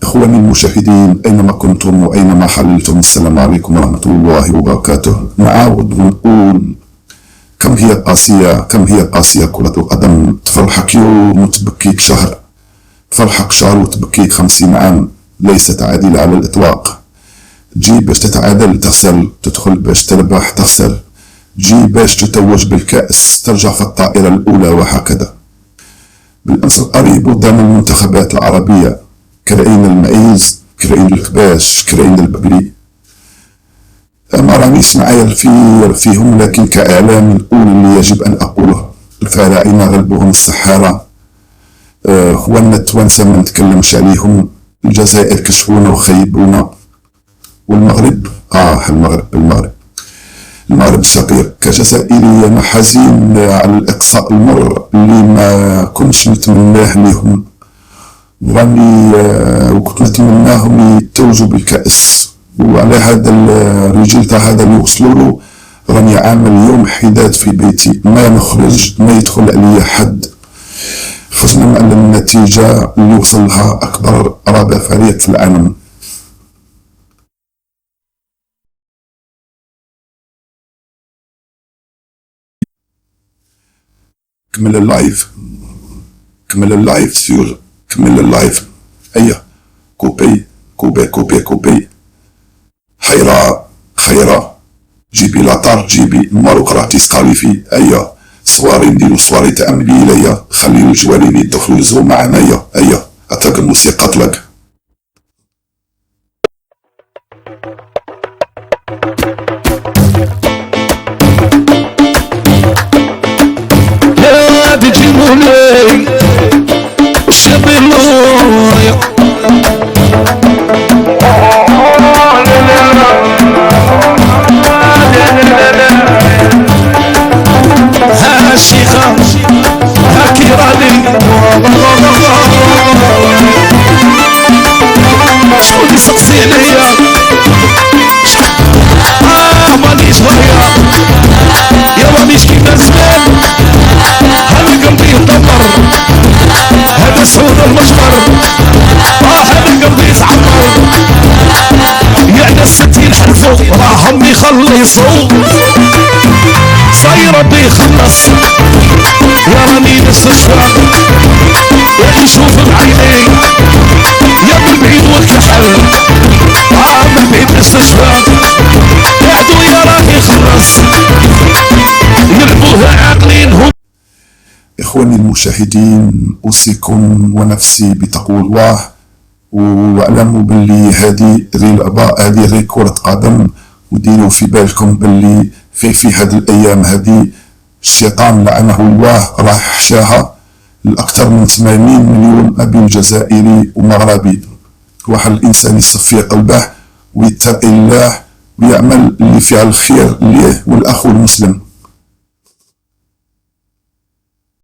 إخواني المشاهدين أينما كنتم وأينما حللتم، السلام عليكم ورحمة الله وبركاته. نعاود ونقول كم هي قاسية كرة القدم. تفرحك يوم وتبكيك شهر، تفرحك شهر وتبكيك 50 عام. ليست عادلة على الإطلاق. تجي باش تتعادل تخسر، تدخل باش تربح تخسر، تجي باش تتوج بالكأس ترجع في الطائرة الأولى، وهكذا. بالأمس القريب قدام المنتخبات العربية كرأينا المعيز، كرأينا الكباش، كرأينا البقري. ما رانيش معايا فيهم، لكن كإعلام نقول اللي يجب أن أقوله. الفراعنة غلبوهم السحارة، هو التوانسة ما نتكلمش عليهم. الجزائر كشفونا وخيبونا، والمغرب المغرب الشقيق. كجزائري أنا حزين على الإقصاء المر اللي ما كنتش نتمناه ليهم، وكنت نتمناهم يتوجوا بالكأس. وعلى هذا الرجل هذا اللي وصلوا له راني عامل يوم حداد في بيتي، ما نخرج، ما يدخل عليا حد. فزنا مع النتيجة اللي وصلها أكبر رابع فريق في العالم. كمل اللايف. أيه، كوبي خيرة جيبي لاطار، جيبي ماروك راه تيسكاليفي. أيه، صواري نديرو صواري تأملي إليا، خليو الجوارين يدخلو يزرو معانا. أيه، أتاك الموسيقى طلق. يا تجيبوني شبيلويا ها الشيخة ها كيراني شكون يسقسي عليا مانيش غاية يا مانيش كيما زمان. هذا قلبي يدمر، هذا سعود المجمر، هذا قلبي يتعمر. يعني الستين حلفوا راهم يخلصوا، صاير ربي يخلص. يا راني نستشفى يا نشوف بعيني، يا من بعيد والكحل من بعيد نستشفى. يعدو يا راه يخلص، يلعبوها عاقلين هم. إخواني المشاهدين، أوصيكم ونفسي بتقوى الله، واعلموا باللي هذه غير كرة قدم. وديروا في بالكم باللي في هذه الأيام هذه الشيطان لعنه الله راح حشاها لأكثر من 80 مليون أبي جزائري ومغربي. واحد الإنسان يصفي قلبه ويتقي الله ويعمل اللي فيها الخير ليه والأخو المسلم.